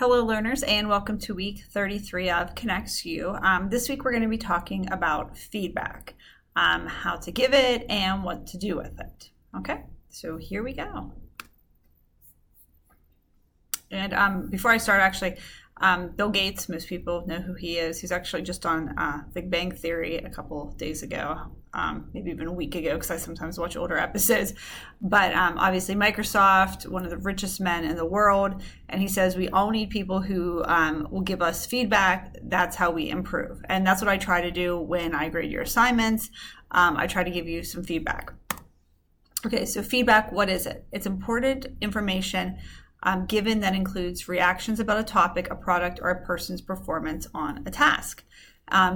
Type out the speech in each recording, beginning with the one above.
Hello learners and welcome to week 33 of Connects You. This week we're going to be talking about feedback, how to give it and what to do with it. Okay, so here we go. And before I start, actually, Bill Gates, most people know who he is. He's actually just on Big Bang Theory a couple days ago, maybe even a week ago, because I sometimes watch older episodes. But obviously Microsoft, one of the richest men in the world, and he says we all need people who will give us feedback. That's how we improve. And that's what I try to do when I grade your assignments. I try to give you some feedback. Okay, so feedback, what is it? It's important information given that includes reactions about a topic, a product, or a person's performance on a task.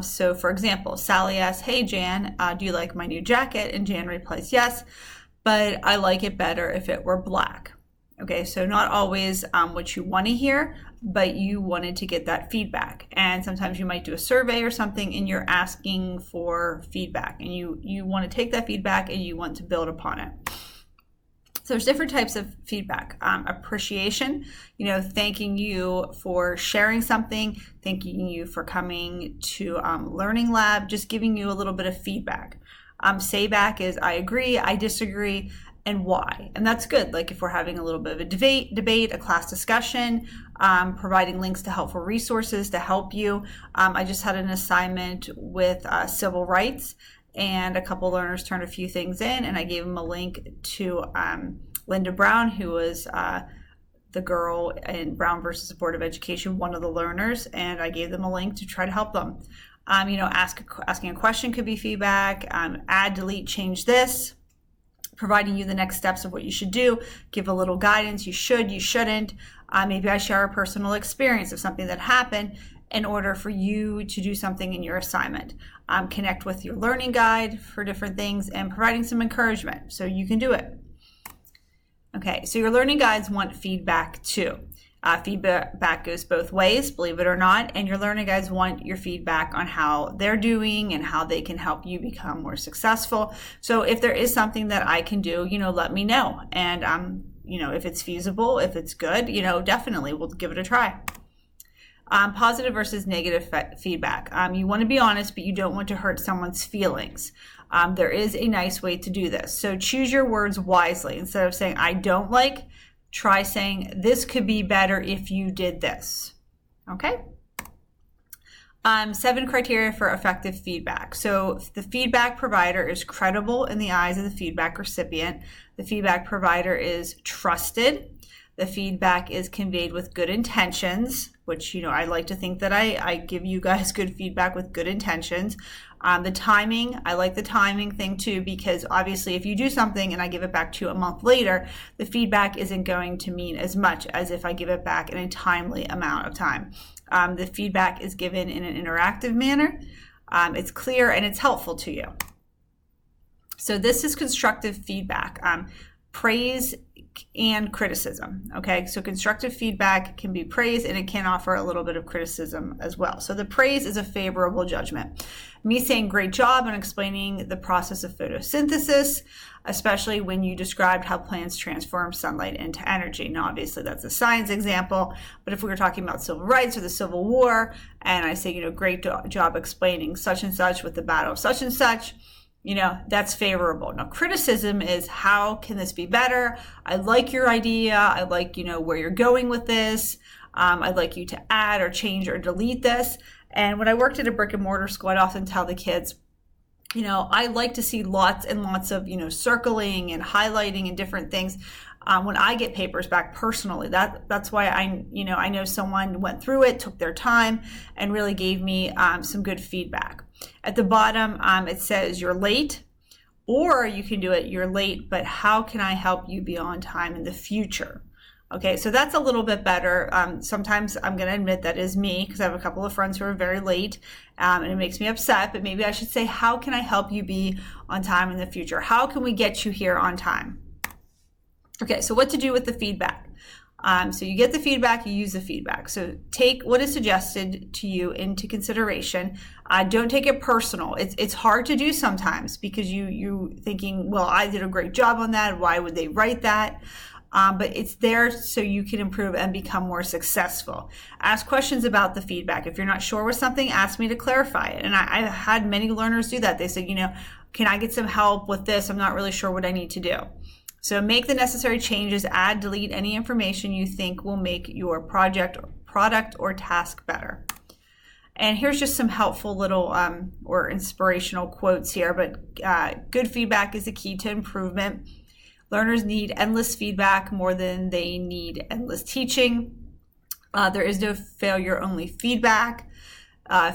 So for example, Sally asks, "Hey Jan, do you like my new jacket?" And Jan replies, "Yes, but I like it better if it were black." Okay, so not always what you want to hear, but you wanted to get that feedback. And sometimes you might do a survey or something and you're asking for feedback, and you want to take that feedback and you want to build upon it. So there's different types of feedback. Appreciation, thanking you for sharing something, thanking you for coming to Learning Lab, just giving you a little bit of feedback. Say back is I agree, I disagree, and why. And that's good. Like if we're having a little bit of a debate, a class discussion, providing links to helpful resources to help you. I just had an assignment with civil rights, and a couple learners turned a few things in, and I gave them a link to Linda Brown, who was the girl in Brown versus Supportive Education, one of the learners, and I gave them a link to try to help them. Asking a question could be feedback. Add, delete, change this. Providing you the next steps of what you should do. Give a little guidance. You should, you shouldn't. Maybe I share a personal experience of something that happened in order for you to do something in your assignment. Connect with your learning guide for different things and providing some encouragement so you can do it. Okay, so your learning guides want feedback too. Feedback goes both ways, believe it or not, and your learning guides want your feedback on how they're doing and how they can help you become more successful. So if there is something that I can do, let me know. And, if it's feasible, if it's good, definitely we'll give it a try. Positive versus negative feedback. You want to be honest, but you don't want to hurt someone's feelings. There is a nice way to do this. So choose your words wisely. Instead of saying, I don't like, try saying, this could be better if you did this. Okay? 7 criteria for effective feedback. So the feedback provider is credible in the eyes of the feedback recipient. The feedback provider is trusted. The feedback is conveyed with good intentions, which, I like to think that I give you guys good feedback with good intentions. The timing, I like the timing thing too, because obviously if you do something and I give it back to you a month later, the feedback isn't going to mean as much as if I give it back in a timely amount of time. The feedback is given in an interactive manner. It's clear and it's helpful to you. So this is constructive feedback. Praise and criticism. Okay, so constructive feedback can be praise and it can offer a little bit of criticism as well. So the praise is a favorable judgment. Me saying great job and explaining the process of photosynthesis, especially when you described how plants transform sunlight into energy. Now, obviously that's a science example, but if we were talking about civil rights or the Civil War, and I say, great job explaining such and such with the battle of such and such, that's favorable. Now, criticism is how can this be better? I like your idea. I like, where you're going with this. I'd like you to add or change or delete this. And when I worked at a brick and mortar school, I'd often tell the kids, I like to see lots and lots of, circling and highlighting and different things. When I get papers back personally, that's why I know someone went through it, took their time, and really gave me some good feedback. At the bottom, it says you're late, or you can do it, you're late, but how can I help you be on time in the future? Okay, so that's a little bit better. Sometimes I'm going to admit that is me, because I have a couple of friends who are very late, and it makes me upset, but maybe I should say, how can I help you be on time in the future? How can we get you here on time? Okay, so what to do with the feedback? So you get the feedback, you use the feedback. So take what is suggested to you into consideration. Don't take it personal. It's hard to do sometimes because you thinking, well, I did a great job on that. Why would they write that? but it's there so you can improve and become more successful. Ask questions about the feedback. If you're not sure with something, ask me to clarify it. And I had many learners do that. They said, can I get some help with this? I'm not really sure what I need to do. So make the necessary changes, add, delete any information you think will make your project, product, or task better. And here's just some helpful little or inspirational quotes here, but good feedback is the key to improvement. Learners need endless feedback more than they need endless teaching. There is no failure, only feedback.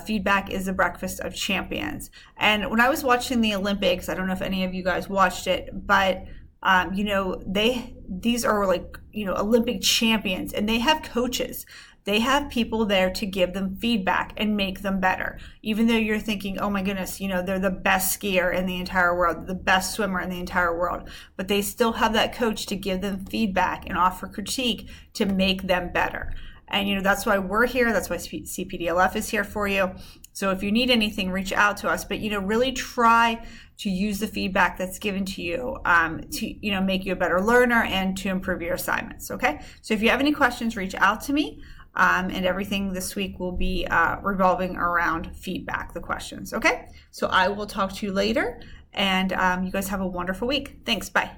Feedback is the breakfast of champions. And when I was watching the Olympics, I don't know if any of you guys watched it, but these are Olympic champions, and they have coaches. They have people there to give them feedback and make them better. Even though you're thinking, oh my goodness, they're the best skier in the entire world, the best swimmer in the entire world, but they still have that coach to give them feedback and offer critique to make them better. And that's why we're here. That's why CPDLF is here for you. So if you need anything, reach out to us. But really try to use the feedback that's given to you to make you a better learner and to improve your assignments. Okay. So if you have any questions, reach out to me. And everything this week will be revolving around feedback, the questions. Okay. So I will talk to you later, and you guys have a wonderful week. Thanks. Bye.